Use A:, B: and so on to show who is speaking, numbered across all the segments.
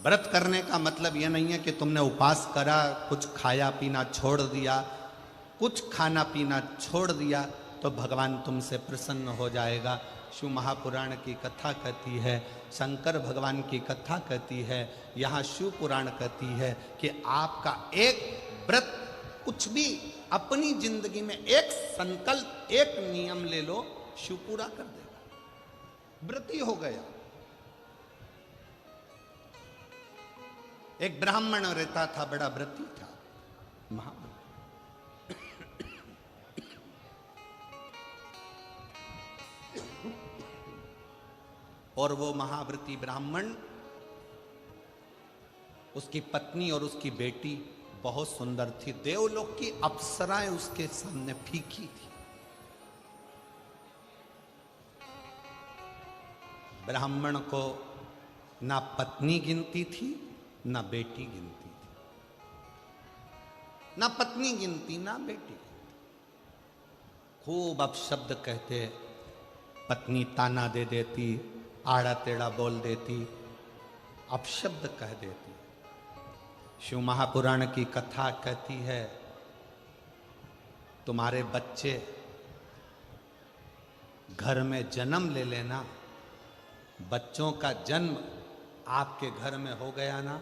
A: व्रत करने का मतलब यह नहीं है कि तुमने उपवास करा, कुछ खाया पीना छोड़ दिया, कुछ खाना पीना छोड़ दिया तो भगवान तुमसे प्रसन्न हो जाएगा। शिव महापुराण की कथा कहती है, शंकर भगवान की कथा कहती है, यहाँ शिव पुराण कहती है कि आपका एक व्रत, कुछ भी अपनी जिंदगी में एक संकल्प, एक नियम ले लो, शिव पूरा कर देगा। व्रती हो गया। एक ब्राह्मण रहता था, बड़ा व्रती था, महाव्रती। और वो महाव्रती ब्राह्मण, उसकी पत्नी और उसकी बेटी बहुत सुंदर थी। देवलोक की अप्सराएं उसके सामने फीकी थी। ब्राह्मण को ना पत्नी गिनती थी, ना बेटी गिनती थी। ना पत्नी गिनती, ना बेटी गिनती। खूब अपशब्द कहते, पत्नी ताना दे देती, आड़ा टेढ़ा बोल देती, अपशब्द कह देती। शिव महापुराण की कथा कहती है, तुम्हारे बच्चे घर में जन्म ले लेना, बच्चों का जन्म आपके घर में हो गया ना,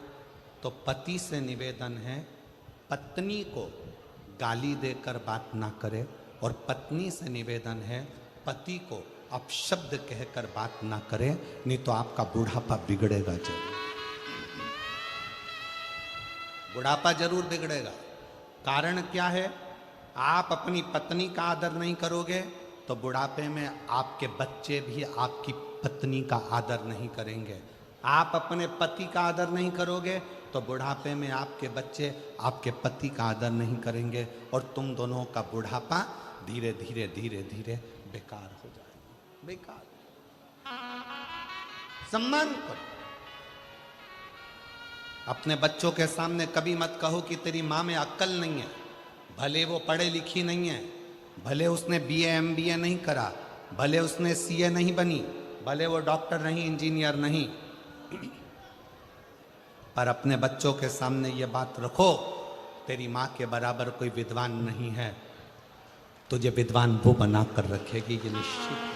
A: तो पति से निवेदन है, पत्नी को गाली देकर बात ना करे, और पत्नी से निवेदन है, पति को अपशब्द कहकर बात ना करे, नहीं तो आपका बुढ़ापा बिगड़ेगा जरूर। बुढ़ापा जरूर बिगड़ेगा। कारण क्या है? आप अपनी पत्नी का आदर नहीं करोगे तो बुढ़ापे में आपके बच्चे भी आपकी पत्नी का आदर नहीं करेंगे। आप अपने पति का आदर नहीं करोगे तो बुढ़ापे में आपके बच्चे आपके पति का आदर नहीं करेंगे, और तुम दोनों का बुढ़ापा धीरे धीरे धीरे धीरे बेकार हो जाएगा। बेकार। सम्मान करो। अपने बच्चों के सामने कभी मत कहो कि तेरी माँ में अक्ल नहीं है। भले वो पढ़े लिखी नहीं है, भले उसने बीए एमबीए नहीं करा, भले उसने सीए नहीं बनी, भले वो डॉक्टर नहीं, इंजीनियर नहीं, पर अपने बच्चों के सामने ये बात रखो, तेरी माँ के बराबर कोई विद्वान नहीं है, तुझे विद्वान वो बना कर रखेगी, ये निश्चित है।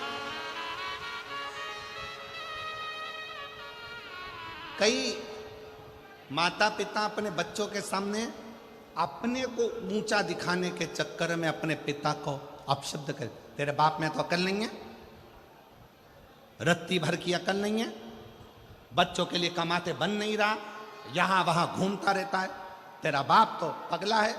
A: कई माता पिता अपने बच्चों के सामने अपने को ऊंचा दिखाने के चक्कर में अपने पिता को अपशब्द कर, तेरे बाप में तो अकल नहीं है, रत्ती भर की अकल नहीं है, बच्चों के लिए कमाते बन नहीं रहा, यहां वहां घूमता रहता है, तेरा बाप तो पगला है।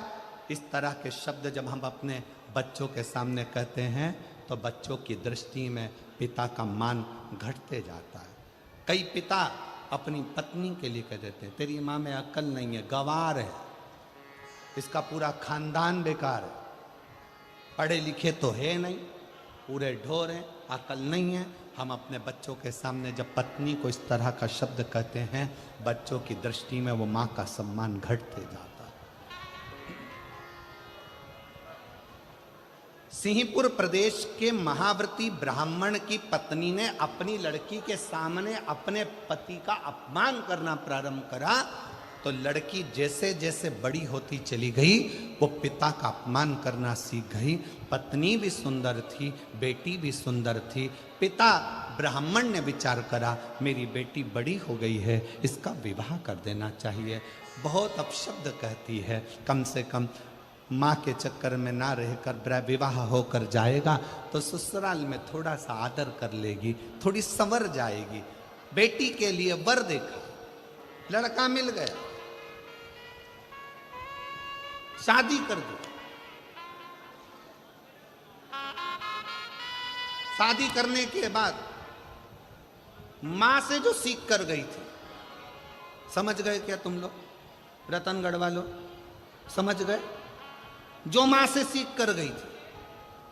A: इस तरह के शब्द जब हम अपने बच्चों के सामने कहते हैं तो बच्चों की दृष्टि में पिता का मान घटते जाता है। कई पिता अपनी पत्नी के लिए कह देते हैं, तेरी माँ में अकल नहीं है, गंवार है, इसका पूरा खानदान बेकार है, पढ़े लिखे तो है नहीं, पूरे ढोर हैं, अकल नहीं है। हम अपने बच्चों के सामने जब पत्नी को इस तरह का शब्द कहते हैं, बच्चों की दृष्टि में वो माँ का सम्मान घटते जाता है। सिंहपुर प्रदेश के महाव्रती ब्राह्मण की पत्नी ने अपनी लड़की के सामने अपने पति का अपमान करना प्रारंभ करा, तो लड़की जैसे जैसे बड़ी होती चली गई वो पिता का अपमान करना सीख गई। पत्नी भी सुंदर थी, बेटी भी सुंदर थी। पिता ब्राह्मण ने विचार करा, मेरी बेटी बड़ी हो गई है, इसका विवाह कर देना चाहिए। बहुत अपशब्द कहती है, कम से कम माँ के चक्कर में ना रहकर विवाह होकर जाएगा तो ससुराल में थोड़ा सा आदर कर लेगी, थोड़ी संवर जाएगी। बेटी के लिए वर देखा, लड़का मिल गया, शादी कर दी। शादी करने के बाद मां से जो सीख कर गई थी, समझ गए क्या तुम लोग, रतनगढ़ वालों, समझ गए? जो मां से सीख कर गई थी,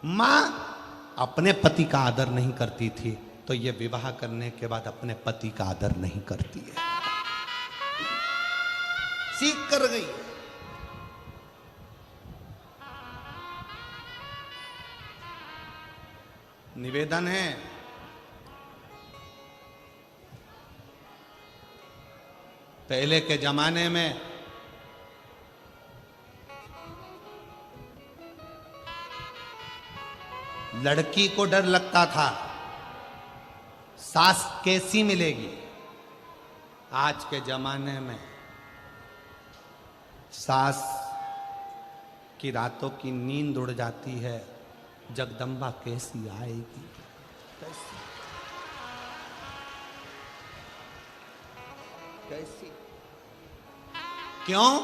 A: मां अपने पति का आदर नहीं करती थी, तो ये विवाह करने के बाद अपने पति का आदर नहीं करती है। सीख कर गई। निवेदन है, पहले के जमाने में लड़की को डर लगता था सास कैसी मिलेगी। आज के जमाने में सास की रातों की नींद उड़ जाती है, जगदम्बा कैसी आएगी, कैसी कैसी। क्यों?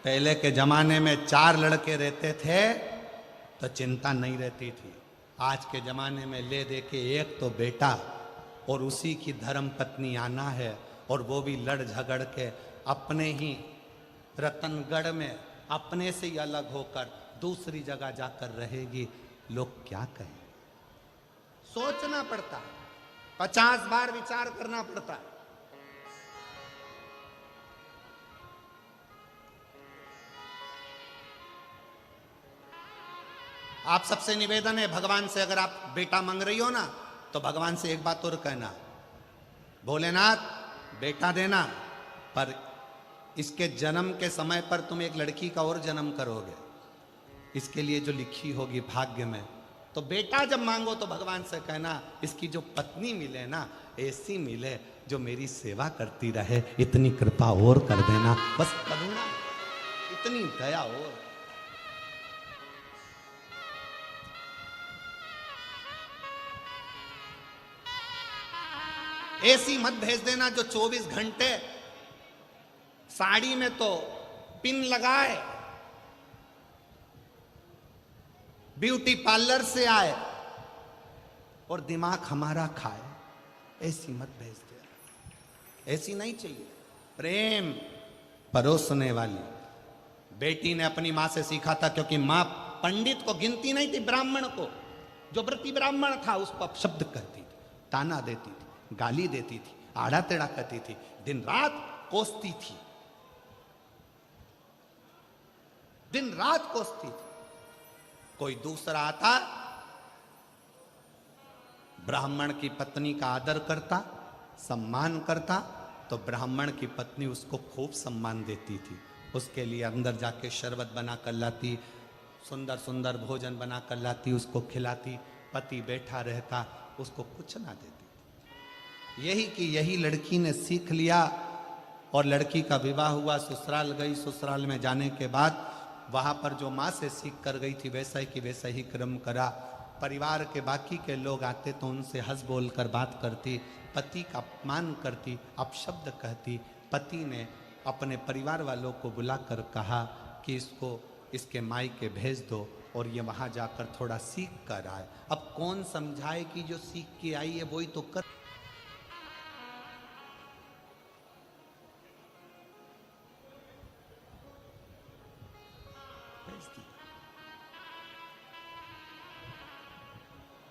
A: पहले के जमाने में 4 लड़के रहते थे तो चिंता नहीं रहती थी। आज के जमाने में ले दे के एक तो बेटा और उसी की धर्म पत्नी आना है, और वो भी लड़ झगड़ के अपने ही रतनगढ़ में अपने से ही अलग होकर दूसरी जगह जाकर रहेगी। लोग क्या कहें? सोचना पड़ता, 50 बार विचार करना पड़ता। आप सबसे निवेदन है, भगवान से अगर आप बेटा मांग रही हो ना, तो भगवान से एक बात और कहना, भोलेनाथ बेटा देना, पर इसके जन्म के समय पर तुम एक लड़की का और जन्म करोगे, इसके लिए जो लिखी होगी भाग्य में। तो बेटा जब मांगो तो भगवान से कहना, इसकी जो पत्नी मिले ना, ऐसी मिले जो मेरी सेवा करती रहे, इतनी कृपा और कर देना। बस करुणा, इतनी दया और। ऐसी मत भेज देना जो 24 घंटे साड़ी में तो पिन लगाए, ब्यूटी पार्लर से आए और दिमाग हमारा खाए। ऐसी मत भेज दे, ऐसी नहीं चाहिए। प्रेम परोसने वाली। बेटी ने अपनी मां से सीखा था, क्योंकि मां पंडित को गिनती नहीं थी, ब्राह्मण को, जो व्रती ब्राह्मण था उसको अपशब्द कहती थी, ताना देती थी, गाली देती थी, आड़ा टेढ़ा करती थी, दिन रात कोसती थी, दिन रात कोसती थी। कोई दूसरा आता, ब्राह्मण की पत्नी का आदर करता, सम्मान करता, तो ब्राह्मण की पत्नी उसको खूब सम्मान देती थी। उसके लिए अंदर जाके शरबत बना कर लाती, सुंदर सुंदर भोजन बना कर लाती, उसको खिलाती। पति बैठा रहता, उसको कुछ ना देती। यही कि यही लड़की ने सीख लिया, और लड़की का विवाह हुआ, ससुराल गई। ससुराल में जाने के बाद वहां पर जो माँ से सीख कर गई थी वैसा ही कि वैसा ही क्रम करा। परिवार के बाकी के लोग आते तो उनसे हंस बोल कर बात करती, पति का अपमान करती, अपशब्द कहती। पति ने अपने परिवार वालों को बुलाकर कहा कि इसको इसके मायके भेज दो, और ये वहां जाकर थोड़ा सीख कर आए। अब कौन समझाए कि जो सीख के आई है वही तो कर।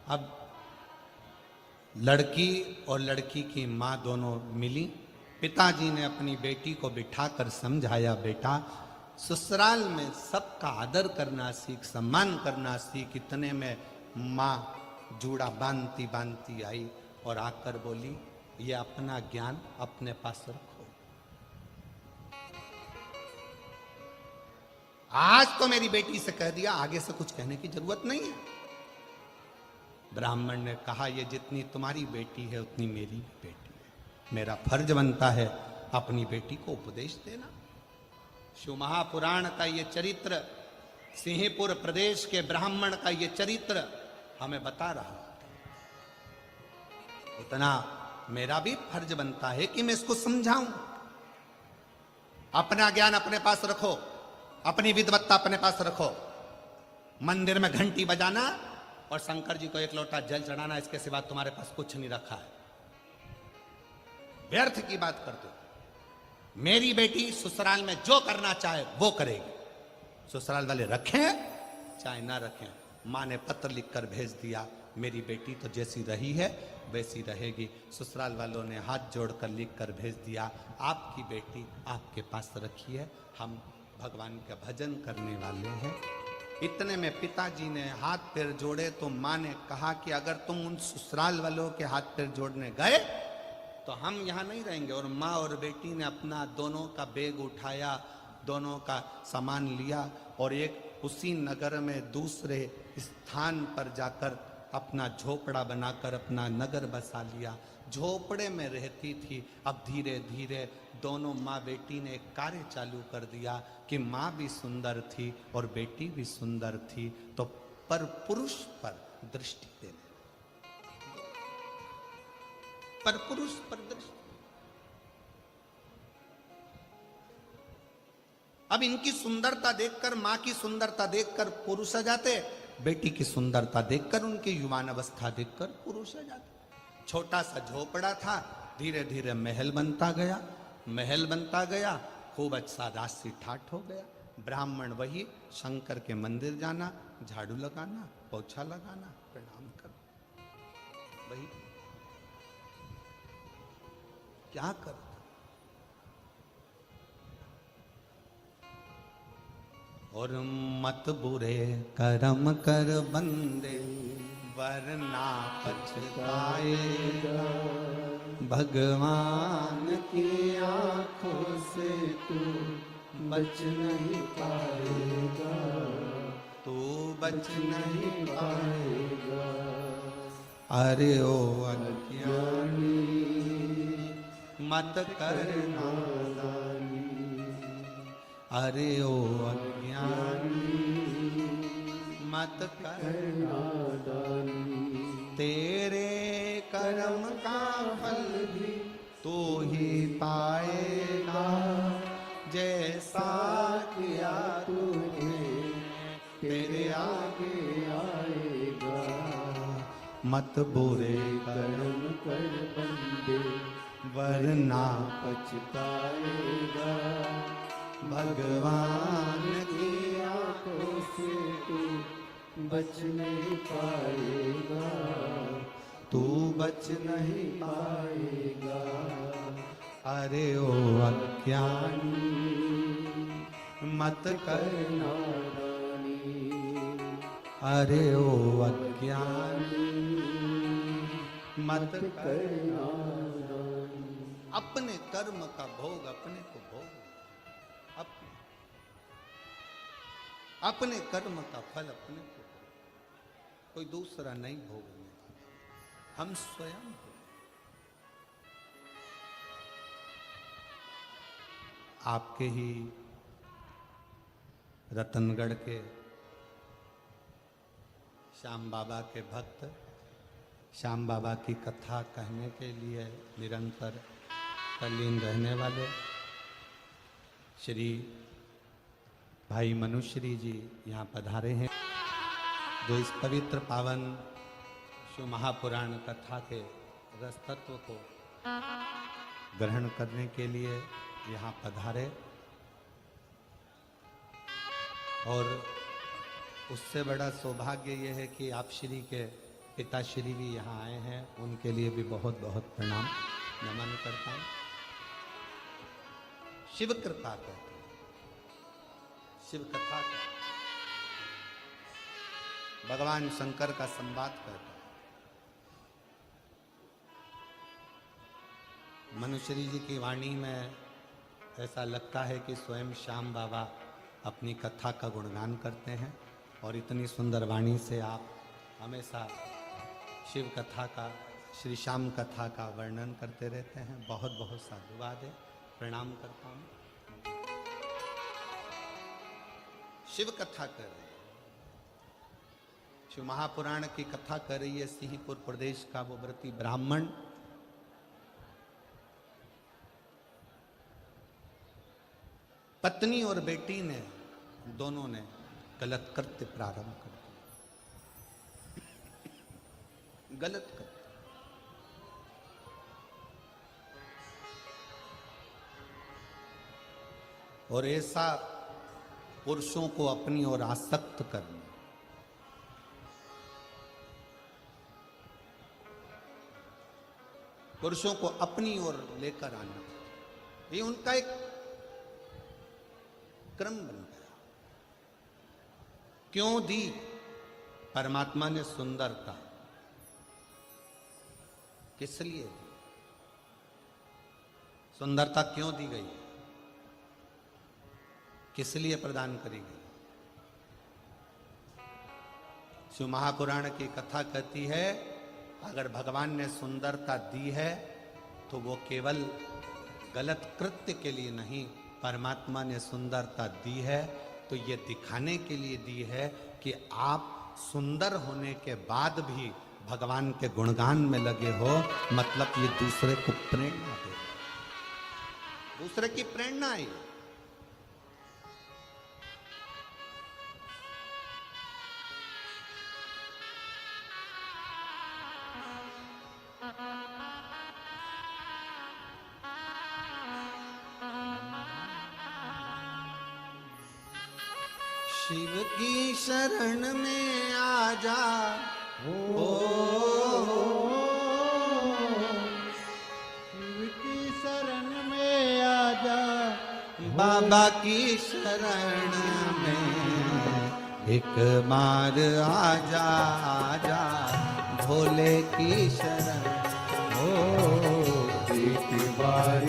A: अब लड़की और लड़की की माँ दोनों मिली। पिताजी ने अपनी बेटी को बिठाकर समझाया, बेटा ससुराल में सबका आदर करना सीख, सम्मान करना सीख। इतने में माँ जूड़ा बांधती बांधती आई और आकर बोली, ये अपना ज्ञान अपने पास रखो। आज तो मेरी बेटी से कह दिया, आगे से कुछ कहने की जरूरत नहीं है। ब्राह्मण ने कहा, ये जितनी तुम्हारी बेटी है उतनी मेरी भी बेटी है। मेरा फर्ज बनता है अपनी बेटी को उपदेश देना। शिव महापुराण का ये चरित्र, सिंहपुर प्रदेश के ब्राह्मण का ये चरित्र हमें बता रहा। उतना मेरा भी फर्ज बनता है कि मैं इसको समझाऊं। अपना ज्ञान अपने पास रखो, अपनी विद्वत्ता अपने पास रखो। मंदिर में घंटी बजाना और शंकर जी को एक लोटा जल चढ़ाना, इसके सिवा तुम्हारे पास कुछ नहीं रखा है। व्यर्थ की बात करते हो। मेरी बेटी ससुराल में जो करना चाहे वो करेगी। ससुराल वाले रखें चाहे ना रखें। माँ ने पत्र लिखकर भेज दिया, मेरी बेटी तो जैसी रही है वैसी रहेगी। ससुराल वालों ने हाथ जोड़कर लिखकर भेज दिया, आपकी बेटी आपके पास रखिए, हम भगवान का भजन करने वाले हैं। इतने में पिताजी ने हाथ पैर जोड़े तो माँ ने कहा कि अगर तुम उन ससुराल वालों के हाथ पैर जोड़ने गए तो हम यहाँ नहीं रहेंगे। और माँ और बेटी ने अपना दोनों का बैग उठाया, दोनों का सामान लिया और एक उसी नगर में दूसरे स्थान पर जाकर अपना झोपड़ा बनाकर अपना नगर बसा लिया। झोपड़े में रहती थी। अब धीरे धीरे दोनों माँ बेटी ने एक कार्य चालू कर दिया कि माँ भी सुंदर थी और बेटी भी सुंदर थी, तो पर पुरुष पर दृष्टि देने, पर पुरुष पर दृष्टि। अब इनकी सुंदरता देखकर, मां की सुंदरता देखकर पुरुष आ जाते, बेटी की सुंदरता देखकर, उनकी युवान अवस्था देखकर पुरुष आ जाते। छोटा सा झोपड़ा था, धीरे धीरे महल बनता गया, महल बनता गया, खूब अच्छा राशि ठाठ हो गया। ब्राह्मण वही शंकर के मंदिर जाना, झाड़ू लगाना, पोछा लगाना, प्रणाम करना, वही क्या कर। और मत बुरे कर्म कर बंदे, वरना पछताएगा, भगवान की आंखों से तू बच नहीं पाएगा, तू बच नहीं पाएगा। अरे ओ अज्ञानी मत कर नादानी, अरे ओ अज्ञानी मत कर नादानी, तेरे कर्म का फल भी तू ही पाएगा, जैसा किया तूने तेरे आगे आएगा। मत बुरे कर्म कर बंदे, वरना पछताएगा, भगवान की आंखों से तू बच नहीं पाएगा, तू बच नहीं पाएगा। अरे ओ अज्ञानी मत कर नादानी, अरे ओ अज्ञानी मत कर नादानी। अपने कर्म का भोग अपने को भोग, अपने कर्म का फल अपने को, कोई दूसरा नहीं भोगने वाला, हम स्वयं हो। आपके ही रतनगढ़ के श्याम बाबा के भक्त, श्याम बाबा की कथा कहने के लिए निरंतर तल्लीन रहने वाले श्री भाई मनुश्री जी यहाँ पधारे हैं, जो इस पवित्र पावन शिव महापुराण कथा के रस तत्व को ग्रहण करने के लिए यहाँ पधारे। और उससे बड़ा सौभाग्य ये है कि आप श्री के पिताश्री भी यहाँ आए हैं, उनके लिए भी बहुत बहुत प्रणाम नमन करता हूँ। शिव कृपा कहते हैं, शिव कथा का, भगवान शंकर का संवाद करता है। मनुश्री जी की वाणी में ऐसा लगता है कि स्वयं श्याम बाबा अपनी कथा का गुणगान करते हैं, और इतनी सुंदर वाणी से आप हमेशा शिव कथा का, श्री श्याम कथा का वर्णन करते रहते हैं। बहुत बहुत साधुवाद है, प्रणाम करता हूँ। शिव कथा कर रही है, शिव महापुराण की कथा कर रही है सिंहपुर प्रदेश का वो व्रती ब्राह्मण। पत्नी और बेटी ने, दोनों ने गलत कृत्य प्रारंभ कर दिया, गलत कृत्य। और ऐसा पुरुषों को अपनी ओर आसक्त करना, पुरुषों को अपनी ओर लेकर आना, ये उनका एक क्रम बन गया। क्यों दी परमात्मा ने सुंदरता, किस लिए दी? सुंदरता क्यों दी गई है, किस लिए प्रदान करी गई? शिव महापुराण की कथा कहती है अगर भगवान ने सुंदरता दी है तो वो केवल गलत कृत्य के लिए नहीं, परमात्मा ने सुंदरता दी है तो ये दिखाने के लिए दी है कि आप सुंदर होने के बाद भी भगवान के गुणगान में लगे हो, मतलब ये दूसरे को प्रेरणा दे, दूसरे की प्रेरणा आई। शिव की शरण में आ जा,
B: शिव की शरण में आ जा,
A: बाबा की शरण में एक बार आ जा, भोले की शरण
B: एक बार